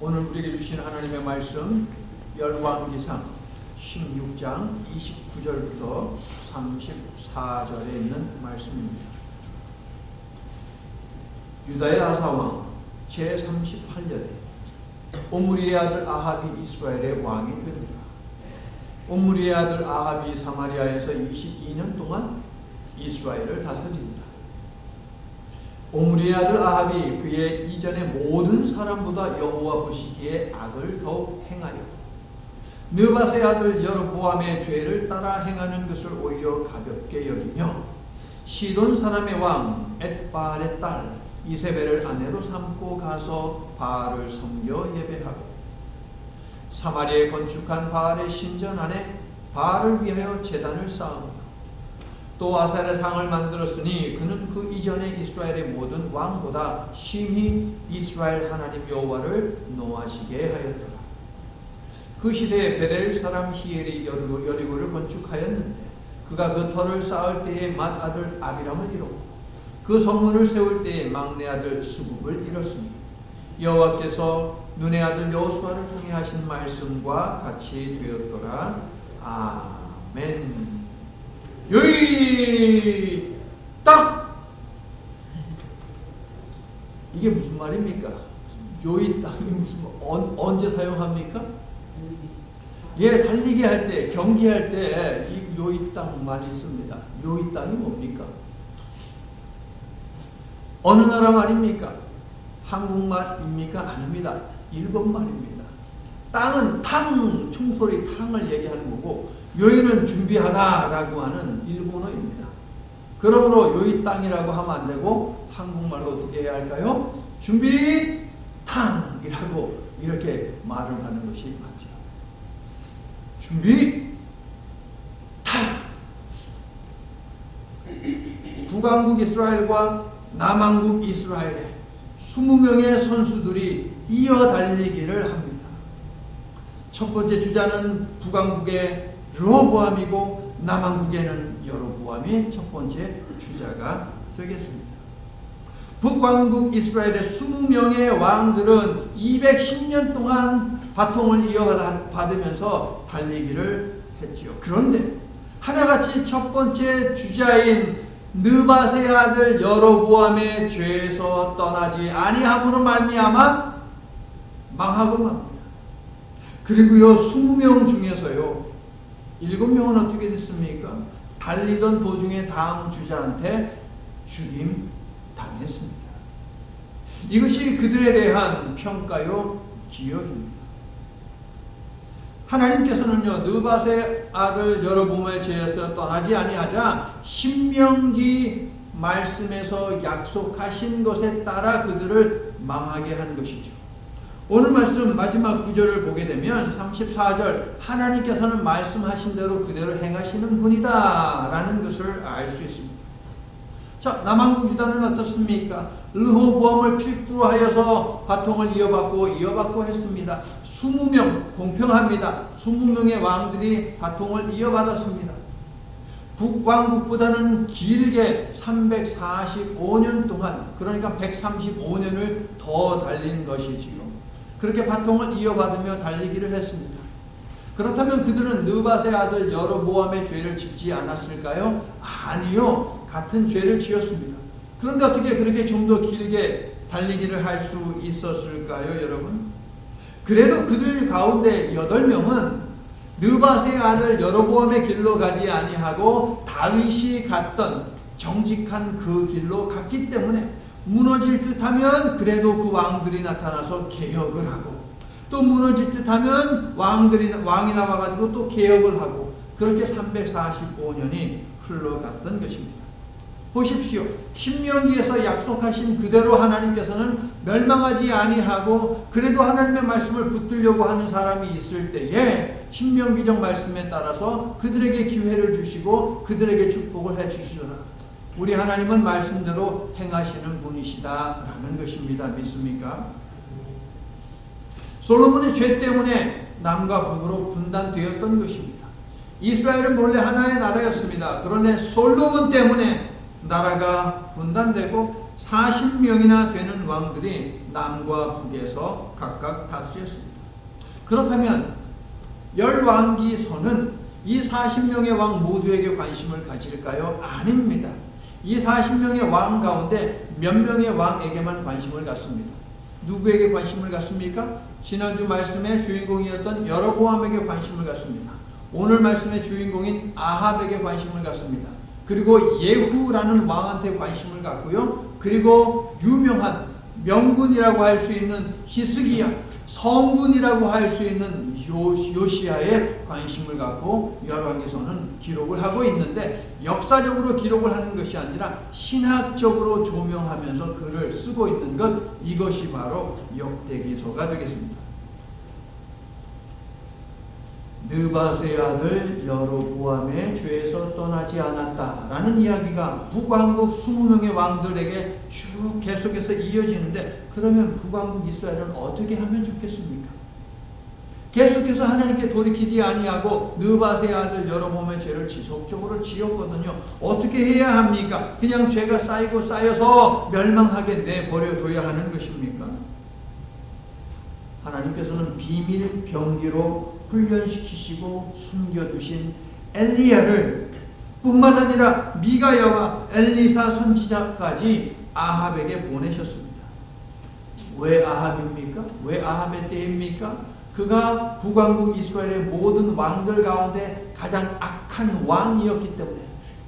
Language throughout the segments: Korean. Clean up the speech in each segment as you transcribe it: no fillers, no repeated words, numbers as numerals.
오늘 우리에게 주신 하나님의 말씀 열왕기상 16장 29절부터 34절에 있는 말씀입니다. 유다의 아사왕 제38년에 옴므리의 아들 아합이 이스라엘의 왕이 되니라. 옴므리의 아들 아합이 사마리아에서 22년 동안 이스라엘을 다스린다. 옴므리의 아들 아합이 그의 이전의 모든 사람보다 여호와 보시기에 악을 더욱 행하여 느밧의 아들 여로보암의 죄를 따라 행하는 것을 오히려 가볍게 여기며 시돈 사람의 왕 엣바알의 딸 이세벨을 아내로 삼고 가서 바알을 섬겨 예배하고 사마리아에 건축한 바알의 신전 안에 바알을 위하여 제단을 쌓으며 또 아셀의 상을 만들었으니 그는 그 이전에 이스라엘의 모든 왕보다 심히 이스라엘 하나님 여호와를 노하시게 하였더라. 그 시대에 베델 사람 히엘이 여리고를 건축하였는데 그가 그 터를 쌓을 때에 맏아들 아비람을 잃었고 그 성문을 세울 때에 막내 아들 수굽을 잃었으니 여호와께서 눈의 아들 여호수아를 통해 하신 말씀과 같이 되었더라. 아멘. 여기 땅! 이게 무슨 말입니까? 요이 땅이 무슨 언제 사용합니까? 예, 달리기 할 때, 경기할 때 이 요이 땅 많이 씁니다. 요이 땅이 뭡니까? 어느 나라 말입니까? 한국 말입니까? 아닙니다. 일본 말입니다. 땅은 탕, 총소리 탕을 얘기하는 거고 요이는 준비하다라고 하는 일본어입니다. 그러므로 요이 땅이라고 하면 안 되고 한국말로 어떻게 해야 할까요? 준비 탕이라고 이렇게 말을 하는 것이 맞죠. 준비 탕. 북왕국 이스라엘과 남왕국 이스라엘에 20명의 선수들이 이어 달리기를 합니다. 첫 번째 주자는 북왕국의 르호보암이고 남왕국에는 여로보암이 첫 번째 주자가 되겠습니다. 북왕국 이스라엘의 20명의 왕들은 210년 동안 바통을 이어받으면서 달리기를 했지요. 그런데 하나같이 첫 번째 주자인 느밧의 아들 여로보암의 죄에서 떠나지 아니함으로 말미암아 망하고 맙니다. 그리고요 20명 중에서요 7명은 어떻게 됐습니까? 달리던 도중에 다음 주자한테 죽임 당했습니다. 이것이 그들에 대한 평가요 기억입니다. 하나님께서는요 느밧의 아들 여로보암의 죄에서 떠나지 아니하자 신명기 말씀에서 약속하신 것에 따라 그들을 망하게 한 것이죠. 오늘 말씀 마지막 구절을 보게 되면 34절 하나님께서는 말씀하신 대로 그대로 행하시는 분이다 라는 것을 알 수 있습니다. 자, 남왕국 유다는 어떻습니까? 르호보암을 필두로 하여서 바통을 이어받고 했습니다. 20명 공평합니다. 20명의 왕들이 바통을 이어받았습니다. 북왕국보다는 길게 345년 동안 그러니까 135년을 더 달린 것이지요. 그렇게 바통을 이어받으며 달리기를 했습니다. 그렇다면 그들은 느밧의 아들 여로보암의 죄를 짓지 않았을까요? 아니요. 같은 죄를 지었습니다. 그런데 어떻게 그렇게 좀 더 길게 달리기를 할 수 있었을까요, 여러분? 그래도 그들 가운데 8명은 느밧의 아들 여로보암의 길로 가지 아니하고 다윗이 갔던 정직한 그 길로 갔기 때문에 무너질 듯하면 그래도 그 왕들이 나타나서 개혁을 하고 또 무너질 듯하면 왕이 나와가지고 또 개혁을 하고 그렇게 345년이 흘러갔던 것입니다. 보십시오. 신명기에서 약속하신 그대로 하나님께서는 멸망하지 아니하고 그래도 하나님의 말씀을 붙들려고 하는 사람이 있을 때에 신명기적 말씀에 따라서 그들에게 기회를 주시고 그들에게 축복을 해주시더라. 우리 하나님은 말씀대로 행하시는 분이시다라는 것입니다. 믿습니까? 솔로몬의 죄 때문에 남과 북으로 분단되었던 것입니다. 이스라엘은 본래 하나의 나라였습니다. 그런데 솔로몬 때문에 나라가 분단되고 40명이나 되는 왕들이 남과 북에서 각각 다스렸습니다. 그렇다면 열왕기서는 이 40명의 왕 모두에게 관심을 가질까요? 아닙니다. 이 40명의 왕 가운데 몇 명의 왕에게만 관심을 갖습니다. 누구에게 관심을 갖습니까? 지난주 말씀의 주인공이었던 여로보암에게 관심을 갖습니다. 오늘 말씀의 주인공인 아합에게 관심을 갖습니다. 그리고 예후라는 왕한테 관심을 갖고요. 그리고 유명한 명군이라고 할 수 있는 히스기야, 성군이라고 할 수 있는 요시야에 관심을 갖고 열왕기서는 기록을 하고 있는데, 역사적으로 기록을 하는 것이 아니라 신학적으로 조명하면서 글을 쓰고 있는 것, 이것이 바로 역대기서가 되겠습니다. 느밧의 아들 여로보암의 죄에서 떠나지 않았다라는 이야기가 북왕국 20명의 왕들에게 쭉 계속해서 이어지는데, 그러면 북왕국 이스라엘은 어떻게 하면 좋겠습니까? 계속해서 하나님께 돌이키지 아니하고 느밧의 아들 여로보암의 죄를 지속적으로 지었거든요. 어떻게 해야 합니까? 그냥 죄가 쌓이고 쌓여서 멸망하게 내버려둬야 하는 것입니까? 하나님께서는 비밀 병기로 훈련시키시고 숨겨두신 엘리야를 뿐만 아니라 미가야와 엘리사 선지자까지 아합에게 보내셨습니다. 왜 아합입니까? 왜 아합의 때입니까? 그가 북왕국 이스라엘의 모든 왕들 가운데 가장 악한 왕이었기 때문에,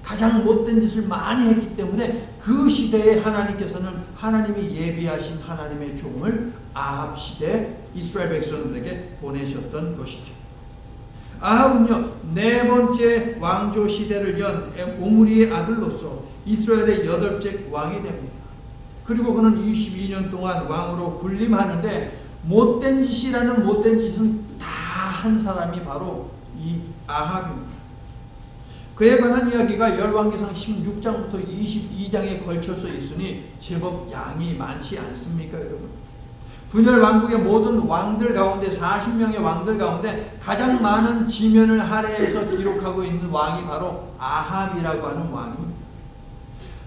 가장 못된 짓을 많이 했기 때문에 그 시대에 하나님께서는 하나님이 예비하신 하나님의 종을 아합 시대 이스라엘 백성들에게 보내셨던 것이죠. 아합은요, 네 번째 왕조 시대를 연 오므리의 아들로서 이스라엘의 8째 왕이 됩니다. 그리고 그는 22년 동안 왕으로 군림하는데, 못된 짓이라는 못된 짓은 다 한 사람이 바로 이 아합입니다. 그에 관한 이야기가 열왕기상 16장부터 22장에 걸쳐서 있으니 제법 양이 많지 않습니까, 여러분? 분열 왕국의 모든 왕들 가운데, 40명의 왕들 가운데 가장 많은 지면을 할애해서 기록하고 있는 왕이 바로 아합이라고 하는 왕입니다.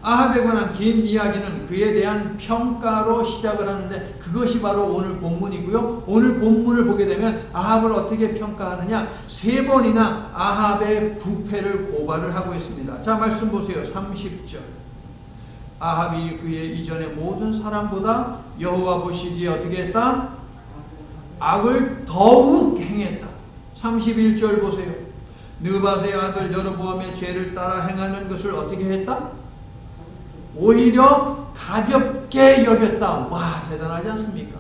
아합에 관한 긴 이야기는 그에 대한 평가로 시작을 하는데, 그것이 바로 오늘 본문이고요. 오늘 본문을 보게 되면 아합을 어떻게 평가하느냐, 3번이나 아합의 부패를 고발을 하고 있습니다. 자, 말씀 보세요. 30절. 아합이 그의 이전의 모든 사람보다 여호와 보시기에 어떻게 했다? 악을 더욱 행했다. 31절 보세요. 느밧의 아들 여로보암의 죄를 따라 행하는 것을 어떻게 했다? 오히려 가볍게 여겼다. 와, 대단하지 않습니까?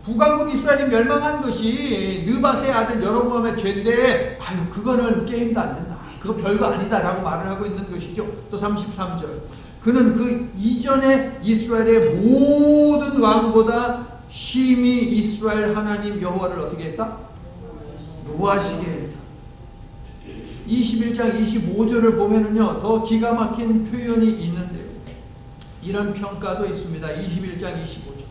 북왕국 이스라엘이 멸망한 것이 느밧의 아들 여로보암의 죄인데, 아유, 그거는 게임도 안 된다, 그거 별거 아니다 라고 말을 하고 있는 것이죠. 또 33절. 그는 그 이전에 이스라엘의 모든 왕보다 심히 이스라엘 하나님 여호와를 어떻게 했다? 노하시게 했다. 21장 25절을 보면은요, 더 기가 막힌 표현이 있는데요. 이런 평가도 있습니다. 21장 25절.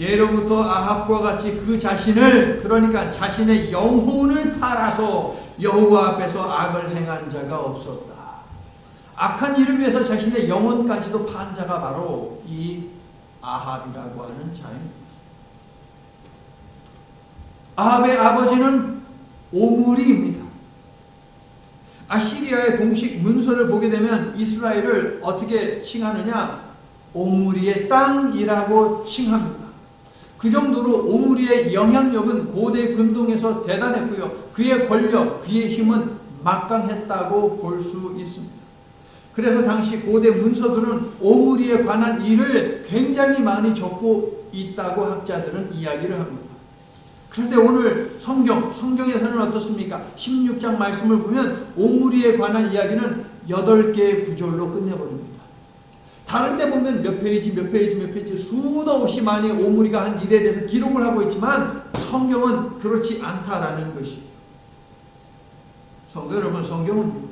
예로부터 아합과 같이 그 자신을, 그러니까 자신의 영혼을 팔아서 여호와 앞에서 악을 행한 자가 없었다. 악한 일을 위해서 자신의 영혼까지도 판 자가 바로 이 아합이라고 하는 자입니다. 아합의 아버지는 오므리입니다. 아시리아의 공식 문서를 보게 되면 이스라엘을 어떻게 칭하느냐? 오므리의 땅이라고 칭합니다. 그 정도로 오므리의 영향력은 고대 근동에서 대단했고요. 그의 권력, 그의 힘은 막강했다고 볼 수 있습니다. 그래서 당시 고대 문서들은 오므리에 관한 일을 굉장히 많이 적고 있다고 학자들은 이야기를 합니다. 그런데 오늘 성경에서는 어떻습니까? 16장 말씀을 보면 오므리에 관한 이야기는 8개의 구절로 끝내버립니다. 다른 데 보면 몇 페이지 수도 없이 많이 오므리가 한 일에 대해서 기록을 하고 있지만, 성경은 그렇지 않다라는 것이에요. 성도 여러분, 성경은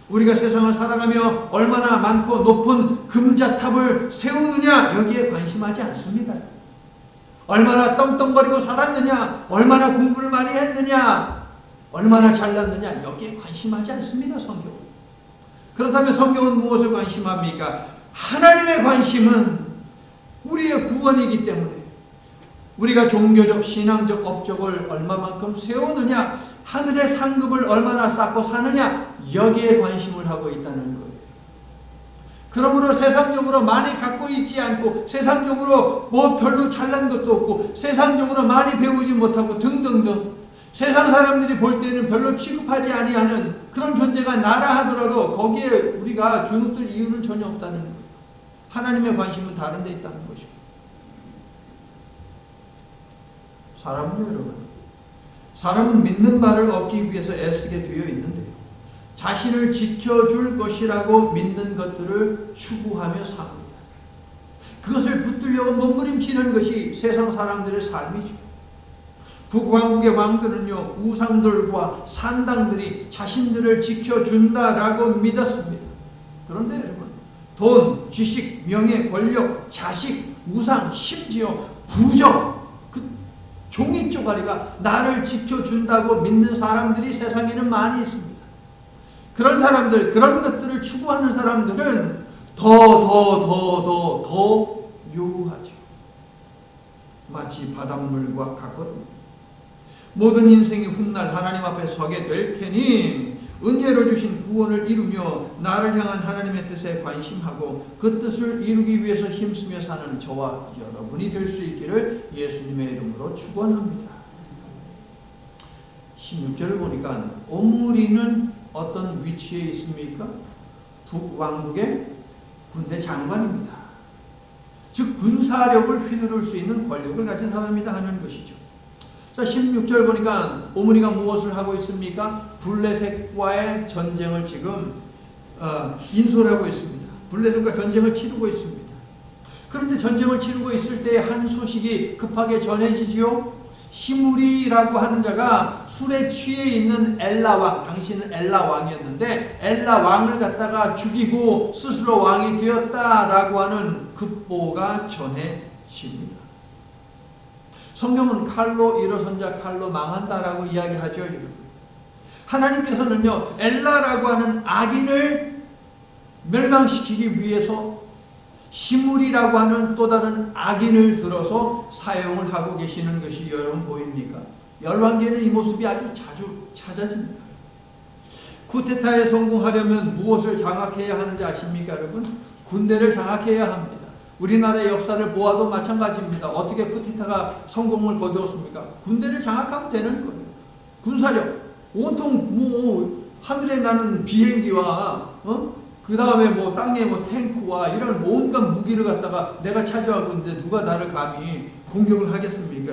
우리가 세상을 살아가며 얼마나 많고 높은 금자탑을 세우느냐, 여기에 관심하지 않습니다. 얼마나 떵떵거리고 살았느냐, 얼마나 공부를 많이 했느냐, 얼마나 잘났느냐, 여기에 관심하지 않습니다, 성경은. 그렇다면 성경은 무엇을 관심합니까? 하나님의 관심은 우리의 구원이기 때문에 우리가 종교적, 신앙적 업적을 얼마만큼 세우느냐, 하늘의 상급을 얼마나 쌓고 사느냐, 여기에 관심을 하고 있다는 거예요. 그러므로 세상적으로 많이 갖고 있지 않고, 세상적으로 뭐 별로 잘난 것도 없고, 세상적으로 많이 배우지 못하고 등등등, 세상 사람들이 볼 때는 별로 취급하지 아니하는 그런 존재가 나라 하더라도 거기에 우리가 주눅들 이유는 전혀 없다는 거예요. 하나님의 관심은 다른 데 있다는 것이고. 사람은요, 여러분, 사람은 믿는 바를 얻기 위해서 애쓰게 되어 있는데요, 자신을 지켜줄 것이라고 믿는 것들을 추구하며 삽니다. 그것을 붙들려고 몸부림치는 것이 세상 사람들의 삶이죠. 북왕국의 왕들은요, 우상들과 산당들이 자신들을 지켜준다라고 믿었습니다. 그런데 여러분, 돈, 지식, 명예, 권력, 자식, 우상, 심지어 부적, 종이 쪼가리가 나를 지켜준다고 믿는 사람들이 세상에는 많이 있습니다. 그런 사람들, 그런 것들을 추구하는 사람들은 더 요구하죠. 마치 바닷물과 같거든요. 모든 인생이 훗날 하나님 앞에 서게 될 테니 은혜로 주신 구원을 이루며 나를 향한 하나님의 뜻에 관심하고 그 뜻을 이루기 위해서 힘쓰며 사는 저와 여러분이 될 수 있기를 예수님의 이름으로 축원합니다. 16절을 보니까 오므리는 어떤 위치에 있습니까? 북왕국의 군대 장관입니다. 즉 군사력을 휘두를 수 있는 권력을 가진 사람이다 하는 것이죠. 자, 16절 보니까 오므리가 무엇을 하고 있습니까? 블레셋과의 전쟁을 지금 인솔 하고 있습니다. 블레셋과 전쟁을 치르고 있습니다. 그런데 전쟁을 치르고 있을 때 한 소식이 급하게 전해지지요. 시므리라고 하는 자가 술에 취해 있는 엘라 왕, 당시는 엘라 왕이었는데 엘라 왕을 갖다가 죽이고 스스로 왕이 되었다라고 하는 급보가 전해집니다. 성경은 칼로 일어선 자 칼로 망한다라고 이야기하죠. 하나님께서는요, 엘라라고 하는 악인을 멸망시키기 위해서 시므리라고 하는 또 다른 악인을 들어서 사용을 하고 계시는 것이 여러분 보입니까? 열왕기에는 이 모습이 아주 자주 찾아집니다. 쿠데타에 성공하려면 무엇을 장악해야 하는지 아십니까, 여러분? 군대를 장악해야 합니다. 우리나라의 역사를 보아도 마찬가지입니다. 어떻게 쿠데타가 성공을 거두었습니까? 군대를 장악하면 되는 거예요. 군사력, 온통 하늘에 나는 비행기와 그 다음에 땅에 탱크와 이런 온갖 무기를 갖다가 내가 차지하고 있는데 누가 나를 감히 공격을 하겠습니까?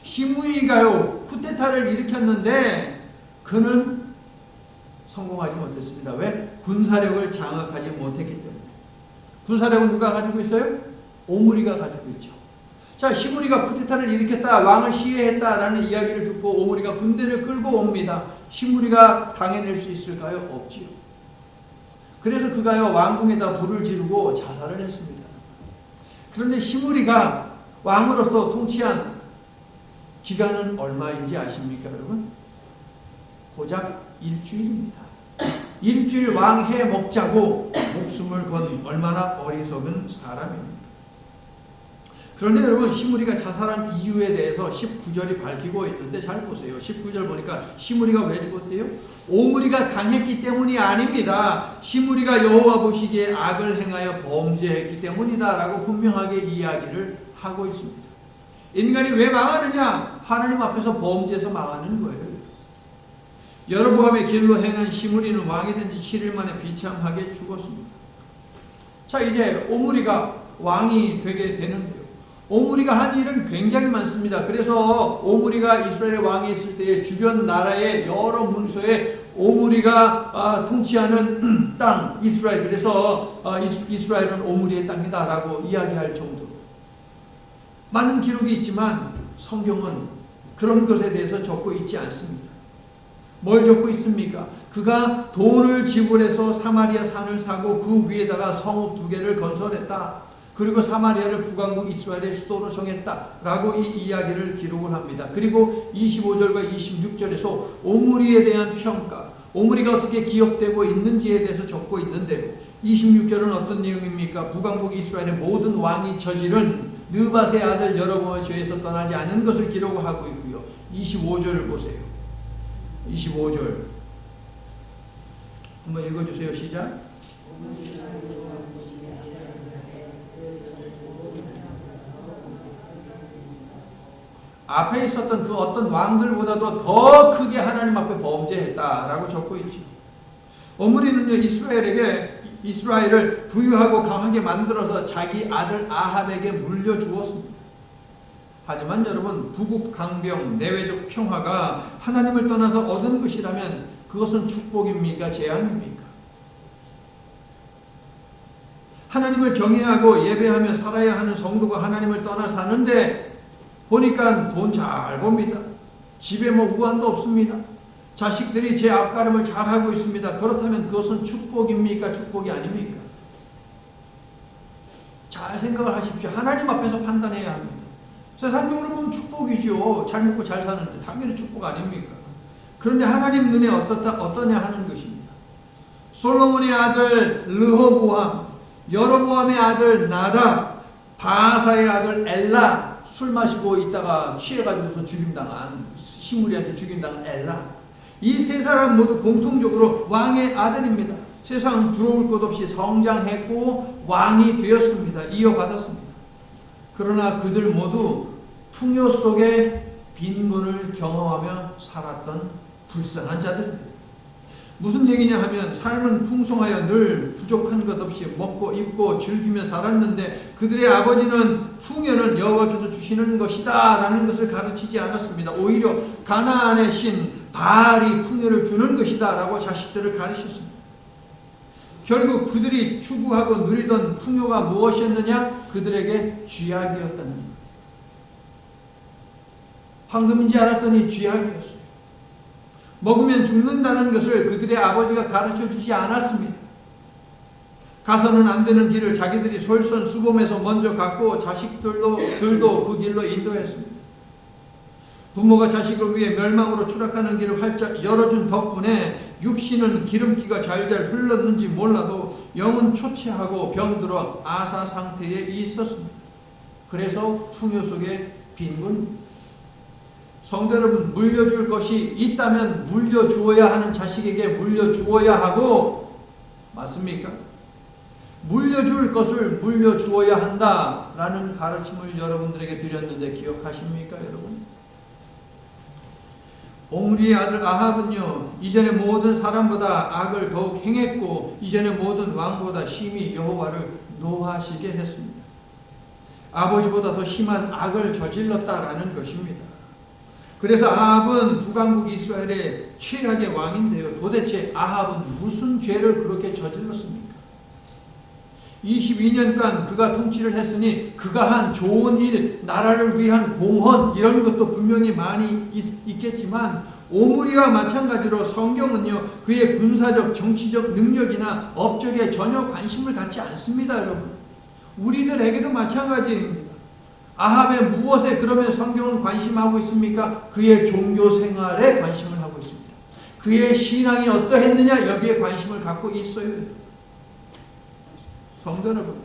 시므리가요, 쿠데타를 일으켰는데 그는 성공하지 못했습니다. 왜? 군사력을 장악하지 못했기 때문에. 군사력은 누가 가지고 있어요? 오므리가 가지고 있죠. 자, 시므리가 쿠데타를 일으켰다, 왕을 시해했다라는 이야기를 듣고 오므리가 군대를 끌고 옵니다. 시므리가 당해낼 수 있을까요? 없지요. 그래서 그가요, 왕궁에다 불을 지르고 자살을 했습니다. 그런데 시므리가 왕으로서 통치한 기간은 얼마인지 아십니까, 여러분? 고작 일주일입니다. 일주일 왕해 먹자고 목숨을 건 얼마나 어리석은 사람입니다. 그런데 여러분, 시므리가 자살한 이유에 대해서 19절이 밝히고 있는데 잘 보세요. 19절 보니까 시므리가 왜 죽었대요? 오므리가 강했기 때문이 아닙니다. 시므리가 여호와 보시기에 악을 행하여 범죄했기 때문이다 라고 분명하게 이야기를 하고 있습니다. 인간이 왜 망하느냐? 하나님 앞에서 범죄해서 망하는 거예요. 여로보암의 길로 행한 시므리는 왕이 된 지 7일 만에 비참하게 죽었습니다. 자, 이제 오므리가 왕이 되게 되는데요. 오므리가 한 일은 굉장히 많습니다. 그래서 오므리가 이스라엘 왕이 있을 때에 주변 나라의 여러 문서에 오므리가 통치하는 땅 이스라엘, 그래서 이스라엘은 오므리의 땅이다 라고 이야기할 정도로 많은 기록이 있지만 성경은 그런 것에 대해서 적고 있지 않습니다. 뭘 적고 있습니까? 그가 돈을 지불해서 사마리아 산을 사고 그 위에다가 성읍 2개를 건설했다. 그리고 사마리아를 북왕국 이스라엘의 수도로 정했다라고 이 이야기를 기록을 합니다. 그리고 25절과 26절에서 오므리에 대한 평가, 오므리가 어떻게 기억되고 있는지에 대해서 적고 있는데 26절은 어떤 내용입니까? 북왕국 이스라엘의 모든 왕이 저지른 느밧의 아들 여로보암의 죄에서 떠나지 않은 것을 기록하고 있고요. 25절을 보세요. 25절 한번 읽어주세요. 시작. 앞에 있었던 그 어떤 왕들보다도 더 크게 하나님 앞에 범죄했다라고 적고 있죠. 오므리는요, 이스라엘을 부유하고 강하게 만들어서 자기 아들 아합에게 물려주었습니다. 하지만 여러분, 부국 강병, 내외적 평화가 하나님을 떠나서 얻은 것이라면 그것은 축복입니까? 재앙입니까? 하나님을 경외하고 예배하며 살아야 하는 성도가 하나님을 떠나 사는데 보니까 돈 잘 법니다. 집에 뭐 우환도 없습니다. 자식들이 제 앞가림을 잘하고 있습니다. 그렇다면 그것은 축복입니까? 축복이 아닙니까? 잘 생각을 하십시오. 하나님 앞에서 판단해야 합니다. 세상적으로 보면 축복이죠. 잘 먹고 잘 사는데 당연히 축복 아닙니까? 그런데 하나님 눈에 어떠냐 하는 것입니다. 솔로몬의 아들 르호보암, 여로보암의 아들 나답, 바사의 아들 엘라, 술 마시고 있다가 취해가지고서 죽임당한, 시므리한테 죽임당한 엘라, 이 세 사람 모두 공통적으로 왕의 아들입니다. 세상 부러울 것 없이 성장했고 왕이 되었습니다. 이어받았습니다. 그러나 그들 모두 풍요 속에 빈곤을 경험하며 살았던 불쌍한 자들입니다. 무슨 얘기냐 하면 삶은 풍성하여 늘 부족한 것 없이 먹고 입고 즐기며 살았는데 그들의 아버지는 풍요는 여호와께서 주시는 것이다 라는 것을 가르치지 않았습니다. 오히려 가나안의 신 바알이 풍요를 주는 것이다 라고 자식들을 가르쳤습니다. 결국 그들이 추구하고 누리던 풍요가 무엇이었느냐? 그들에게 쥐약이었다는 것. 황금인지 알았더니 쥐약이었어요. 먹으면 죽는다는 것을 그들의 아버지가 가르쳐 주지 않았습니다. 가서는 안 되는 길을 자기들이 솔선수범해서 먼저 갔고 자식들도 그 길로 인도했습니다. 부모가 자식을 위해 멸망으로 추락하는 길을 활짝 열어준 덕분에 육신은 기름기가 잘잘 흘렀는지 몰라도 영은 초췌하고 병들어 아사 상태에 있었습니다. 그래서 풍요 속에 빈곤. 성도 여러분, 물려줄 것이 있다면 물려주어야 하는 자식에게 물려주어야 하고, 맞습니까? 물려줄 것을 물려주어야 한다라는 가르침을 여러분들에게 드렸는데 기억하십니까, 여러분? 옴리의 아들 아합은요, 이전의 모든 사람보다 악을 더욱 행했고 이전의 모든 왕보다 심히 여호와를 노하시게 했습니다. 아버지보다 더 심한 악을 저질렀다라는 것입니다. 그래서 아합은 북왕국 이스라엘의 최악의 왕인데요. 도대체 아합은 무슨 죄를 그렇게 저질렀습니까? 22년간 그가 통치를 했으니 그가 한 좋은 일, 나라를 위한 공헌 이런 것도 분명히 많이 있겠지만 오므리와 마찬가지로 성경은요, 그의 군사적, 정치적 능력이나 업적에 전혀 관심을 갖지 않습니다. 여러분, 우리들에게도 마찬가지입니다. 아합의 무엇에 그러면 성경은 관심하고 있습니까? 그의 종교 생활에 관심을 하고 있습니다. 그의 신앙이 어떠했느냐 여기에 관심을 갖고 있어요. 성도 여러분,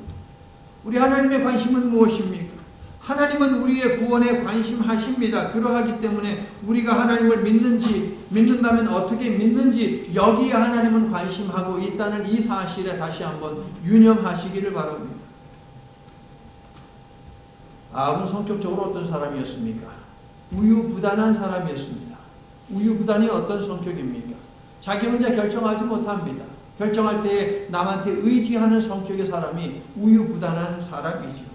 우리 하나님의 관심은 무엇입니까? 하나님은 우리의 구원에 관심하십니다. 그러하기 때문에 우리가 하나님을 믿는다면 어떻게 믿는지 여기에 하나님은 관심하고 있다는 이 사실에 다시 한번 유념하시기를 바랍니다. 아합은 성격적으로 어떤 사람이었습니까? 우유부단한 사람이었습니다. 우유부단이 어떤 성격입니까? 자기 혼자 결정하지 못합니다. 결정할 때 남한테 의지하는 성격의 사람이 우유부단한 사람이죠.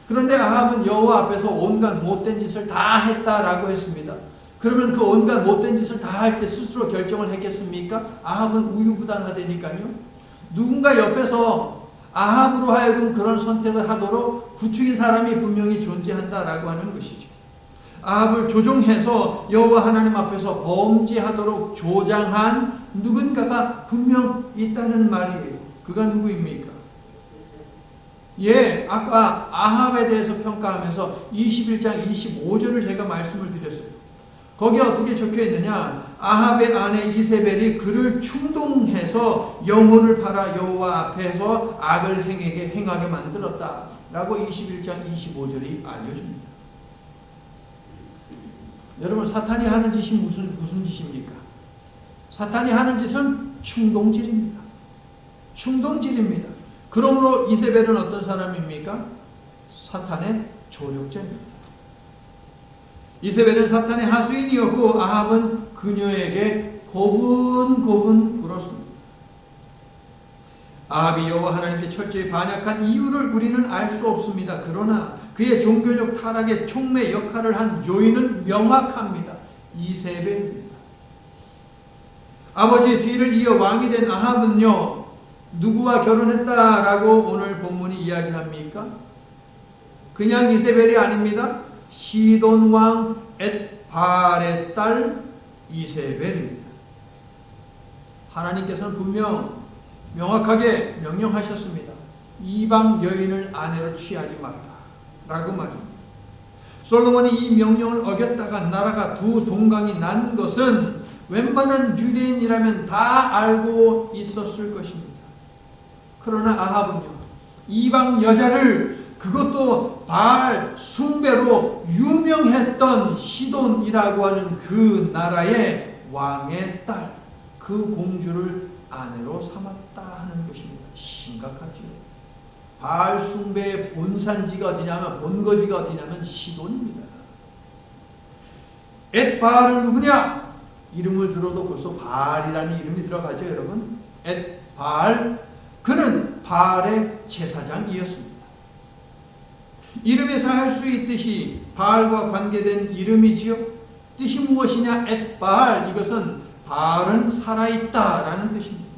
그런데 아합은 여호와 앞에서 온갖 못된 짓을 다 했다라고 했습니다. 그러면 그 온갖 못된 짓을 다 할 때 스스로 결정을 했겠습니까? 아합은 우유부단하다니까요. 누군가 옆에서 아합으로 하여금 그런 선택을 하도록 부추긴 사람이 분명히 존재한다라고 하는 것이죠. 아합을 조종해서 여호와 하나님 앞에서 범죄하도록 조장한 누군가가 분명 있다는 말이에요. 그가 누구입니까? 예, 아까 아합에 대해서 평가하면서 21장 25절을 제가 말씀을 드렸어요. 거기에 어떻게 적혀 있느냐? 아합의 아내 이세벨이 그를 충동해서 영혼을 팔아 여호와 앞에서 악을 행하게 만들었다 라고 21장 25절이 알려줍니다. 여러분, 사탄이 하는 짓이 무슨 짓입니까? 사탄이 하는 짓은 충동질입니다. 충동질입니다. 그러므로 이세벨은 어떤 사람입니까? 사탄의 조력자입니다. 이세벨은 사탄의 하수인이었고 아합은 그녀에게 고분고분 굴었습니다. 아합이 여호와 하나님께 철저히 반역한 이유를 우리는 알 수 없습니다. 그러나 그의 종교적 타락의 촉매 역할을 한 요인은 명확합니다. 이세벨입니다. 아버지의 뒤를 이어 왕이 된 아합은요, 누구와 결혼했다라고 오늘 본문이 이야기합니까? 그냥 이세벨이 아닙니다. 시돈 왕 엣발의 딸 이세벨입니다. 하나님께서는 분명 명확하게 명령하셨습니다. 이방 여인을 아내로 취하지 말라 라고 말입니다. 솔로몬이 이 명령을 어겼다가 나라가 두 동강이 난 것은 웬만한 유대인이라면 다 알고 있었을 것입니다. 그러나 아합은요, 이방 여자를, 그것도 바알 숭배로 유명했던 시돈이라고 하는 그 나라의 왕의 딸, 그 공주를 아내로 삼았다 하는 것입니다. 심각하지요. 바알 숭배의 본산지가 어디냐면, 본거지가 어디냐면 시돈입니다. 엣바알은 누구냐? 이름을 들어도 벌써 바알이라는 이름이 들어가죠, 여러분. 엣바알, 그는 바알의 제사장이었습니다. 이름에서 할 수 있듯이 바알과 관계된 이름이지요. 뜻이 무엇이냐? 엣바알, 이것은 바알은 살아있다라는 뜻입니다.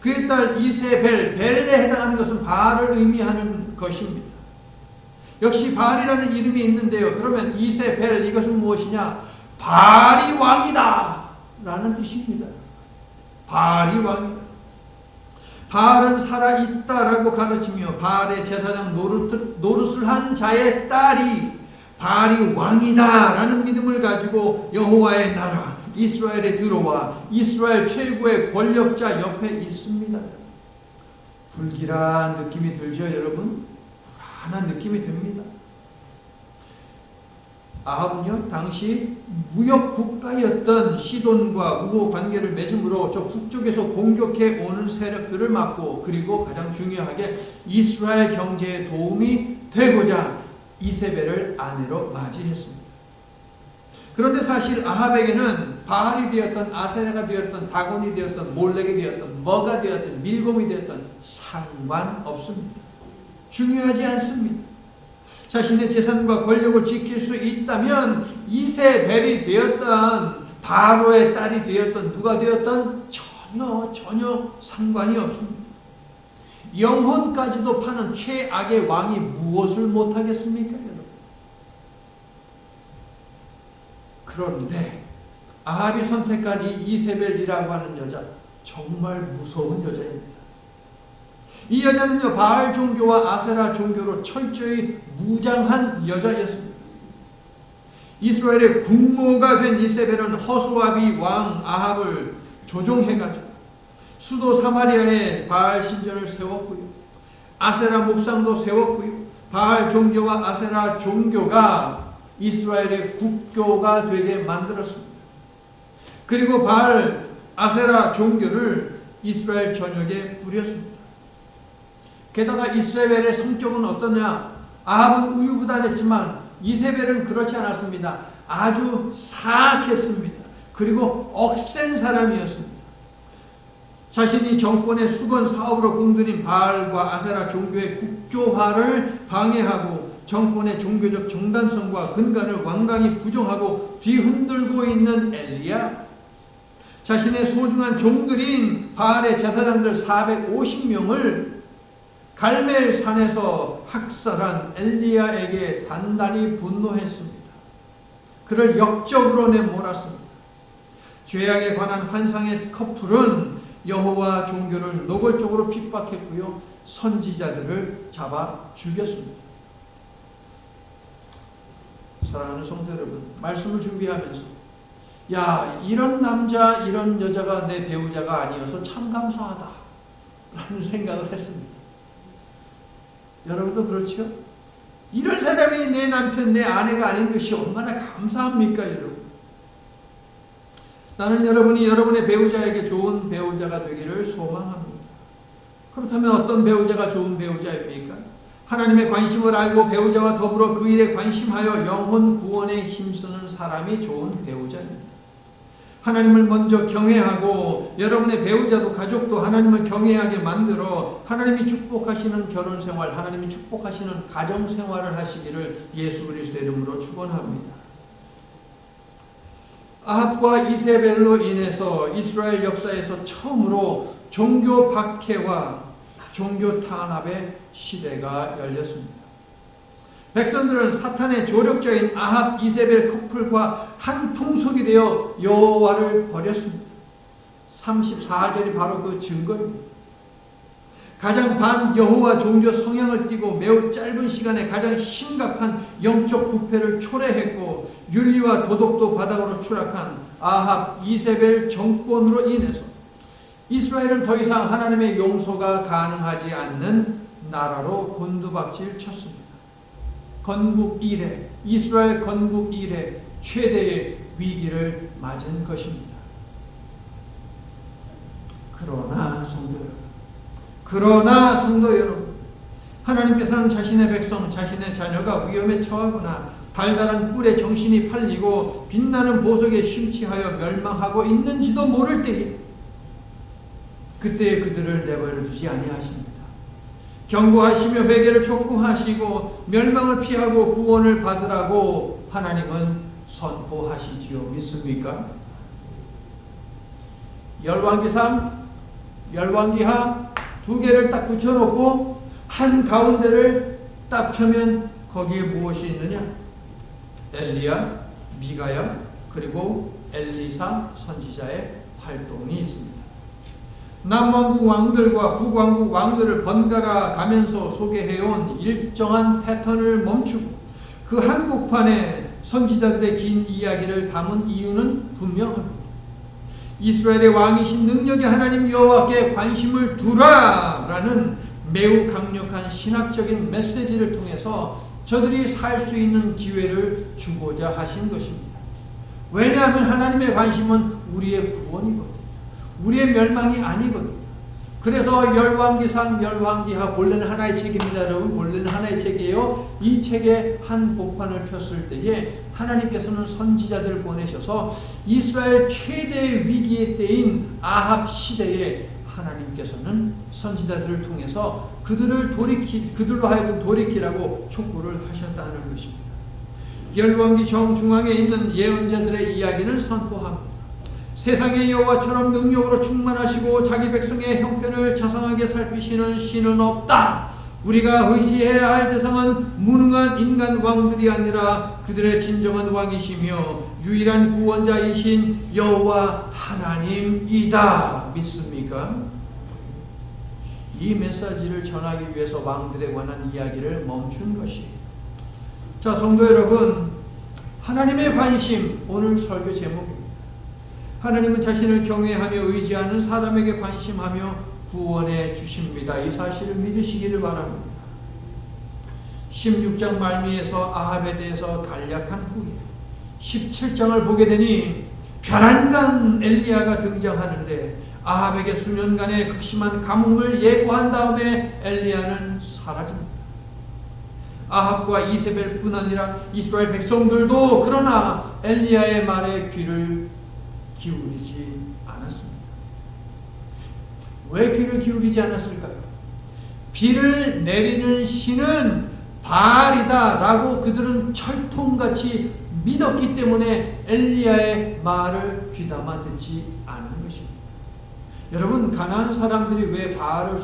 그의 딸 이세벨, 벨에 해당하는 것은 바알을 의미하는 것입니다. 역시 바알이라는 이름이 있는데요. 그러면 이세벨, 이것은 무엇이냐? 바알이 왕이다 라는 뜻입니다. 바알이 왕이다. 바알은 살아있다라고 가르치며 바알의 제사장 노릇을 한 자의 딸이 바알이 왕이다 라는 믿음을 가지고 여호와의 나라 이스라엘에 들어와 이스라엘 최고의 권력자 옆에 있습니다. 불길한 느낌이 들죠, 여러분? 불안한 느낌이 듭니다. 아합은요, 당시 무역 국가였던 시돈과 우호 관계를 맺음으로 저 북쪽에서 공격해 오는 세력들을 막고, 그리고 가장 중요하게 이스라엘 경제에 도움이 되고자 이세벨을 아내로 맞이했습니다. 그런데 사실 아합에게는 바알이 되었던, 아세라가 되었던, 다곤이 되었던, 몰렉이 되었던, 뭐가 되었던, 밀곰이 되었던 상관없습니다. 중요하지 않습니다. 자신의 재산과 권력을 지킬 수 있다면 이세벨이 되었던, 바로의 딸이 되었던, 누가 되었던 전혀 상관이 없습니다. 영혼까지도 파는 최악의 왕이 무엇을 못하겠습니까, 여러분? 그런데 아합이 선택한 이 이세벨이라고 하는 여자, 정말 무서운 여자입니다. 이 여자는요, 바알 종교와 아세라 종교로 철저히 무장한 여자였습니다. 이스라엘의 국모가 된 이세벨은 허수아비 왕 아합을 조종해가지고 수도 사마리아에 바알 신전을 세웠고요, 아세라 목상도 세웠고요, 바알 종교와 아세라 종교가 이스라엘의 국교가 되게 만들었습니다. 그리고 바알 아세라 종교를 이스라엘 전역에 뿌렸습니다. 게다가 이세벨의 성격은 어떠냐? 아합은 우유부단했지만 이세벨은 그렇지 않았습니다. 아주 사악했습니다. 그리고 억센 사람이었습니다. 자신이 정권의 수건 사업으로 공들인 바알과 아세라 종교의 국교화를 방해하고 정권의 종교적 정당성과 근간을 완강히 부정하고 뒤흔들고 있는 엘리야, 자신의 소중한 종들인 바알의 제사장들 450명을 갈멜산에서 학살한 엘리야에게 단단히 분노했습니다. 그를 역적으로 내몰았습니다. 죄악에 관한 환상의 커플은 여호와 종교를 노골적으로 핍박했고요, 선지자들을 잡아 죽였습니다. 사랑하는 성도 여러분, 말씀을 준비하면서 야, 이런 남자, 이런 여자가 내 배우자가 아니어서 참 감사하다 라는 생각을 했습니다. 여러분도 그렇죠? 이런 사람이 내 남편, 내 아내가 아닌 것이 얼마나 감사합니까, 여러분? 나는 여러분이 여러분의 배우자에게 좋은 배우자가 되기를 소망합니다. 그렇다면 어떤 배우자가 좋은 배우자입니까? 하나님의 관심을 알고 배우자와 더불어 그 일에 관심하여 영혼 구원에 힘쓰는 사람이 좋은 배우자입니다. 하나님을 먼저 경외하고 여러분의 배우자도 가족도 하나님을 경외하게 만들어 하나님이 축복하시는 결혼생활, 하나님이 축복하시는 가정생활을 하시기를 예수 그리스도의 이름으로 축원합니다. 아합과 이세벨로 인해서 이스라엘 역사에서 처음으로 종교 박해와 종교 탄압의 시대가 열렸습니다. 백성들은 사탄의 조력자인 아합, 이세벨 커플과 한 통속이 되어 여호와를 버렸습니다. 34절이 바로 그 증거입니다. 가장 반 여호와 종교 성향을 띠고 매우 짧은 시간에 가장 심각한 영적 부패를 초래했고 윤리와 도덕도 바닥으로 추락한 아합, 이세벨 정권으로 인해서 이스라엘은 더 이상 하나님의 용서가 가능하지 않는 나라로 곤두박질 쳤습니다. 건국 이래, 이스라엘 건국 이래 최대의 위기를 맞은 것입니다. 그러나 성도 여러분, 하나님께서는 자신의 백성, 자신의 자녀가 위험에 처하거나 달달한 꿀에 정신이 팔리고 빛나는 보석에 심취하여 멸망하고 있는지도 모를 때에 그때에 그들을 내버려 두지 아니하십니다. 경고하시며 회개를 촉구하시고 멸망을 피하고 구원을 받으라고 하나님은 선포하시지요. 믿습니까? 열왕기상, 열왕기하 두 개를 딱 붙여놓고 한 가운데를 딱 펴면 거기에 무엇이 있느냐? 엘리야, 미가야, 그리고 엘리사 선지자의 활동이 있습니다. 남왕국 왕들과 북왕국 왕들을 번갈아 가면서 소개해온 일정한 패턴을 멈추고 그 한복판에 선지자들의 긴 이야기를 담은 이유는 분명합니다. 이스라엘의 왕이신 능력의 하나님 여호와께 관심을 두라라는 매우 강력한 신학적인 메시지를 통해서 저들이 살 수 있는 기회를 주고자 하신 것입니다. 왜냐하면 하나님의 관심은 우리의 구원이거든요. 우리의 멸망이 아니거든요. 그래서 열왕기상, 열왕기하 본래는 하나의 책입니다. 여러분, 본래는 하나의 책이에요. 이 책의 한 복판을 폈을 때에 하나님께서는 선지자들을 보내셔서 이스라엘 최대의 위기의 때인 아합 시대에 하나님께서는 선지자들을 통해서 그들로 하여금 돌이키라고 촉구를 하셨다는 것입니다. 열왕기 정중앙에 있는 예언자들의 이야기를 선포합니다. 세상의 여호와처럼 능력으로 충만하시고 자기 백성의 형편을 자상하게 살피시는 신은 없다. 우리가 의지해야 할 대상은 무능한 인간 왕들이 아니라 그들의 진정한 왕이시며 유일한 구원자이신 여호와 하나님이다. 믿습니까? 이 메시지를 전하기 위해서 왕들에 관한 이야기를 멈춘 것이에요. 자, 성도 여러분, 하나님의 관심, 오늘 설교 제목입니다. 하나님은 자신을 경외하며 의지하는 사람에게 관심하며 구원해 주십니다. 이 사실을 믿으시기를 바랍니다. 16장 말미에서 아합에 대해서 간략한 후에 17장을 보게 되니 벼랑간 엘리야가 등장하는데 아합에게 수년간의 극심한 가뭄을 예고한 다음에 엘리야는 사라집니다. 아합과 이세벨뿐 아니라 이스라엘 백성들도 그러나 엘리야의 말에 귀를 기울이지 않았습니다. 왜 귀를 기울이지 않았을까요? 비를 내리는 신은 바알이다 라고 그들은 철통같이 믿었기 때문에 엘리야의 말을 귀담아 듣지 않은 것입니다. 여러분, 가나안 사람들이 왜 바알을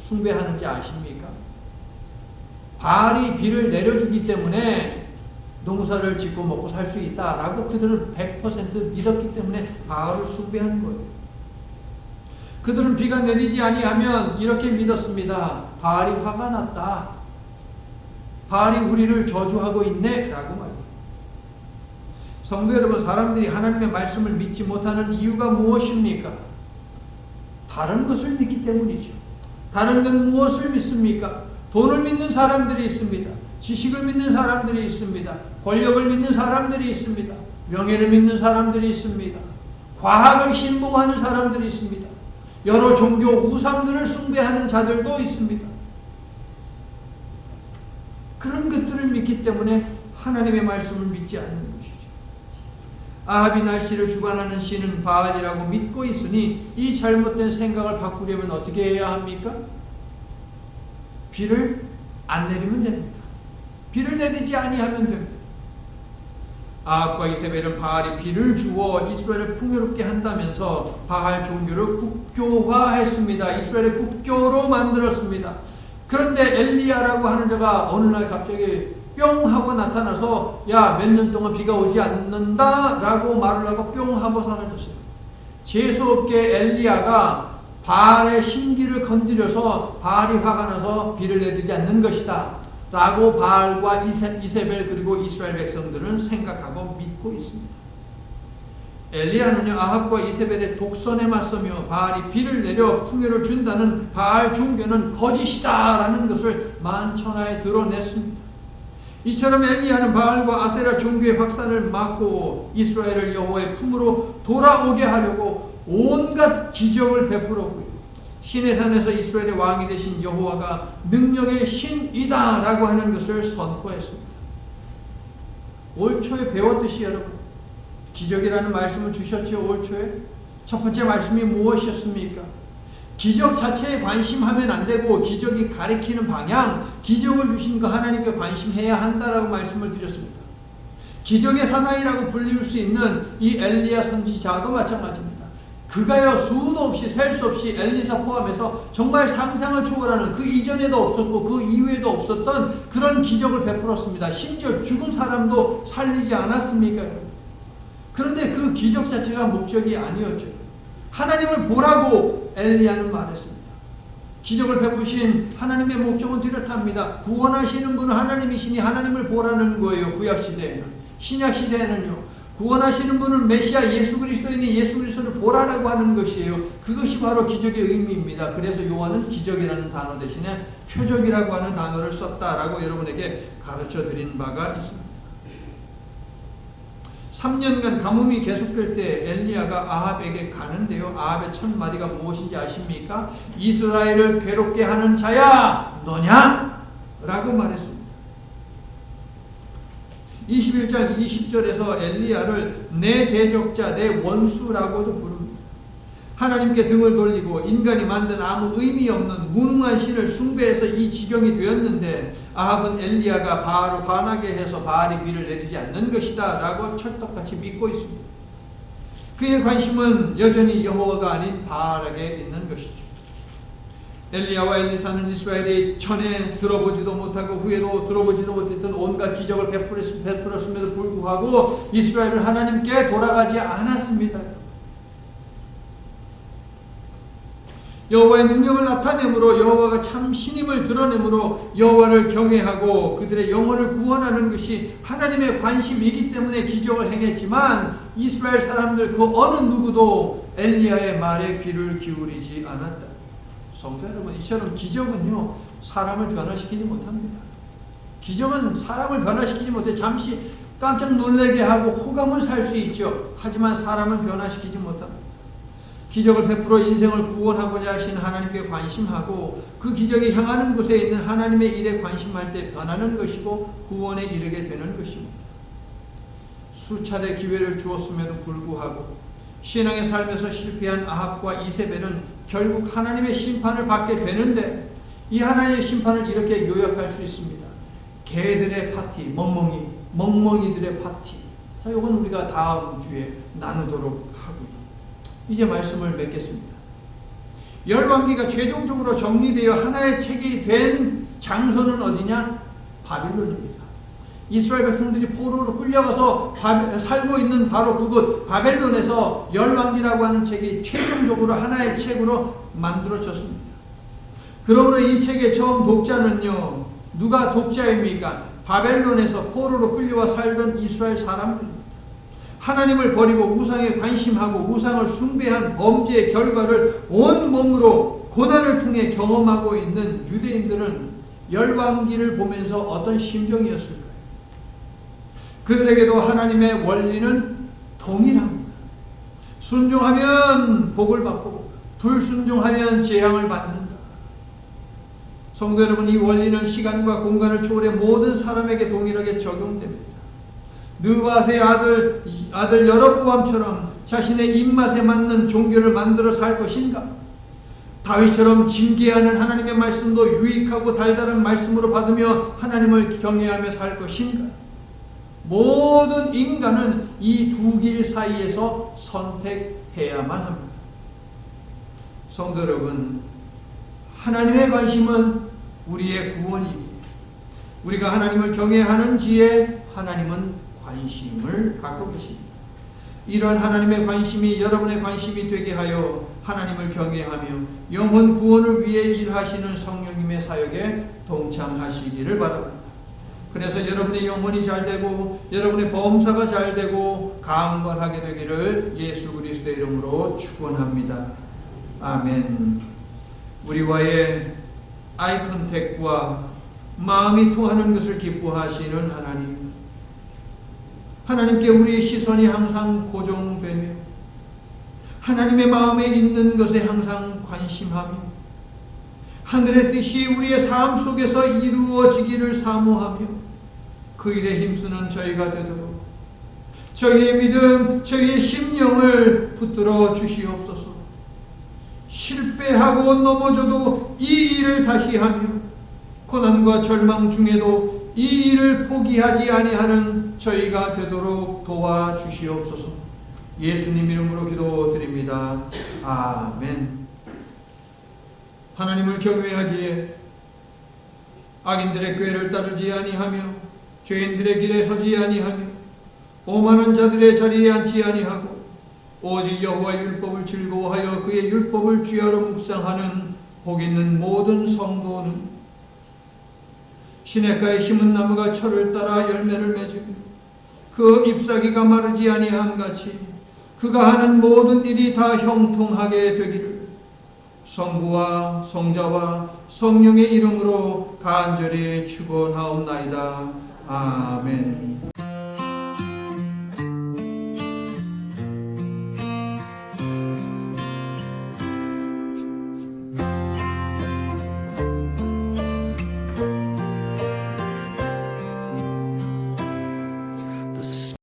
숭배하는지 아십니까? 바알이 비를 내려주기 때문에 농사를 짓고 먹고 살 수 있다라고 그들은 100% 믿었기 때문에 바알을 숭배한 거예요. 그들은 비가 내리지 아니하면 이렇게 믿었습니다. 바알이 화가 났다. 바알이 우리를 저주하고 있네 라고 말이에요. 성도 여러분, 사람들이 하나님의 말씀을 믿지 못하는 이유가 무엇입니까? 다른 것을 믿기 때문이죠. 다른 건 무엇을 믿습니까? 돈을 믿는 사람들이 있습니다. 지식을 믿는 사람들이 있습니다. 권력을 믿는 사람들이 있습니다. 명예를 믿는 사람들이 있습니다. 과학을 신봉하는 사람들이 있습니다. 여러 종교 우상들을 숭배하는 자들도 있습니다. 그런 것들을 믿기 때문에 하나님의 말씀을 믿지 않는 것이죠. 아합이 날씨를 주관하는 신은 바알이라고 믿고 있으니 이 잘못된 생각을 바꾸려면 어떻게 해야 합니까? 비를 안 내리면 됩니다. 비를 내리지 아니하면 됩니다. 아합과 이세벨은 바알이 비를 주어 이스라엘을 풍요롭게 한다면서 바알 종교를 국교화했습니다. 이스라엘의 국교로 만들었습니다. 그런데 엘리야라고 하는 자가 어느 날 갑자기 뿅 하고 나타나서 야, 몇 년 동안 비가 오지 않는다 라고 말을 하고 뿅 하고 사라졌어요. 재수없게 엘리야가 바알의 심기를 건드려서 바알이 화가 나서 비를 내리지 않는 것이다 라고 바알과 이세벨 그리고 이스라엘 백성들은 생각하고 믿고 있습니다. 엘리야는요, 아합과 이세벨의 독선에 맞서며 바알이 비를 내려 풍요를 준다는 바알 종교는 거짓이다 라는 것을 만천하에 드러냈습니다. 이처럼 엘리야는 바알과 아세라 종교의 확산을 막고 이스라엘을 여호와의 품으로 돌아오게 하려고 온갖 기적을 베풀었고요. 신의 산에서 이스라엘의 왕이 되신 여호와가 능력의 신이다 라고 하는 것을 선포했습니다. 올 초에 배웠듯이 여러분, 기적이라는 말씀을 주셨죠. 올 초에 첫 번째 말씀이 무엇이었습니까? 기적 자체에 관심하면 안 되고 기적이 가리키는 방향, 기적을 주신 그 하나님께 관심해야 한다라고 말씀을 드렸습니다. 기적의 사나이라고 불릴 수 있는 이 엘리야 선지자도 마찬가지입니다. 그가요, 수도 없이 셀 수 없이 엘리사 포함해서 정말 상상을 초월하는, 그 이전에도 없었고 그 이후에도 없었던 그런 기적을 베풀었습니다. 심지어 죽은 사람도 살리지 않았습니까? 그런데 그 기적 자체가 목적이 아니었죠. 하나님을 보라고 엘리야는 말했습니다. 기적을 베푸신 하나님의 목적은 뚜렷합니다. 구원하시는 분은 하나님이시니 하나님을 보라는 거예요. 구약시대에는. 신약시대에는요, 구원하시는 분은 메시아 예수 그리스도이니 예수 그리스도를 보라라고 하는 것이에요. 그것이 바로 기적의 의미입니다. 그래서 요한은 기적이라는 단어 대신에 표적이라고 하는 단어를 썼다라고 여러분에게 가르쳐 드린 바가 있습니다. 3년간 가뭄이 계속될 때 엘리야가 아합에게 가는데요, 아합의 첫 마디가 무엇인지 아십니까? 이스라엘을 괴롭게 하는 자야 너냐? 라고 말했습니다. 21장 20절에서 엘리야를 내 대적자, 내 원수라고도 부릅니다. 하나님께 등을 돌리고 인간이 만든 아무 의미 없는 무능한 신을 숭배해서 이 지경이 되었는데 아합은 엘리야가 바알을 화나게 해서 바알이 비를 내리지 않는 것이다 라고 철떡같이 믿고 있습니다. 그의 관심은 여전히 여호와가 아닌 바알에게 있는 것이죠. 엘리야와 엘리사는 이스라엘이 전에 들어보지도 못하고 후에도 들어보지도 못했던 온갖 기적을 베풀었음에도 불구하고 이스라엘은 하나님께 돌아가지 않았습니다. 여호와의 능력을 나타내므로, 여호와가 참 신임을 드러내므로 여호와를 경외하고 그들의 영혼을 구원하는 것이 하나님의 관심이기 때문에 기적을 행했지만 이스라엘 사람들 그 어느 누구도 엘리야의 말에 귀를 기울이지 않았다. 성도 여러분, 이처럼 기적은요, 사람을 변화시키지 못합니다. 기적은 사람을 변화시키지 못해 잠시 깜짝 놀라게 하고 호감을 살 수 있죠. 하지만 사람은 변화시키지 못합니다. 기적을 베풀어 인생을 구원하고자 하신 하나님께 관심하고 그 기적이 향하는 곳에 있는 하나님의 일에 관심할 때 변하는 것이고 구원에 이르게 되는 것입니다. 수차례 기회를 주었음에도 불구하고 신앙의 삶에서 실패한 아합과 이세벨은 결국 하나님의 심판을 받게 되는데, 이 하나님의 심판을 이렇게 요약할 수 있습니다. 개들의 파티, 멍멍이들의 파티. 자, 이건 우리가 다음 주에 나누도록 하고요. 이제 말씀을 맺겠습니다. 열왕기가 최종적으로 정리되어 하나의 책이 된 장소는 어디냐? 바빌론입니다. 이스라엘 백성들이 포로로 끌려가서 살고 있는 바로 그곳 바벨론에서 열왕기라고 하는 책이 최종적으로 하나의 책으로 만들어졌습니다. 그러므로 이 책의 처음 독자는요, 누가 독자입니까? 바벨론에서 포로로 끌려와 살던 이스라엘 사람들입니다. 하나님을 버리고 우상에 관심하고 우상을 숭배한 범죄의 결과를 온몸으로 고난을 통해 경험하고 있는 유대인들은 열왕기를 보면서 어떤 심정이었을까요? 그들에게도 하나님의 원리는 동일합니다. 순종하면 복을 받고 불순종하면 재앙을 받는다. 성도 여러분, 이 원리는 시간과 공간을 초월해 모든 사람에게 동일하게 적용됩니다. 느밧의 아들 여로보암처럼 자신의 입맛에 맞는 종교를 만들어 살 것인가? 다윗처럼 징계하는 하나님의 말씀도 유익하고 달달한 말씀으로 받으며 하나님을 경외하며 살 것인가? 모든 인간은 이 두 길 사이에서 선택해야만 합니다. 성도 여러분, 하나님의 관심은 우리의 구원이기에 우리가 하나님을 경외하는지에 하나님은 관심을 갖고 계십니다. 이러한 하나님의 관심이 여러분의 관심이 되게 하여 하나님을 경외하며 영혼 구원을 위해 일하시는 성령님의 사역에 동참하시기를 바랍니다. 그래서 여러분의 영혼이 잘되고 여러분의 범사가 잘되고 강건하게 되기를 예수 그리스도의 이름으로 축원합니다. 아멘. 우리와의 아이 컨택과 마음이 통하는 것을 기뻐하시는 하나님, 하나님께 우리의 시선이 항상 고정되며 하나님의 마음에 있는 것에 항상 관심하며 하늘의 뜻이 우리의 삶 속에서 이루어지기를 사모하며 그 일에 힘쓰는 저희가 되도록 저희의 믿음, 저희의 심령을 붙들어 주시옵소서. 실패하고 넘어져도 이 일을 다시 하며 고난과 절망 중에도 이 일을 포기하지 아니하는 저희가 되도록 도와주시옵소서. 예수님 이름으로 기도드립니다. 아멘. 하나님을 경외하기에 악인들의 꾀를 따르지 아니하며 죄인들의 길에 서지 아니하며 오만한 자들의 자리에 앉지 아니하고 오직 여호와의 율법을 즐거워하여 그의 율법을 주야로 묵상하는 복 있는 모든 성도는 시냇가에 심은 나무가 철을 따라 열매를 맺으며 그 잎사귀가 마르지 아니함 같이 그가 하는 모든 일이 다 형통하게 되기를 성부와 성자와 성령의 이름으로 간절히 축원하옵나이다. 아멘.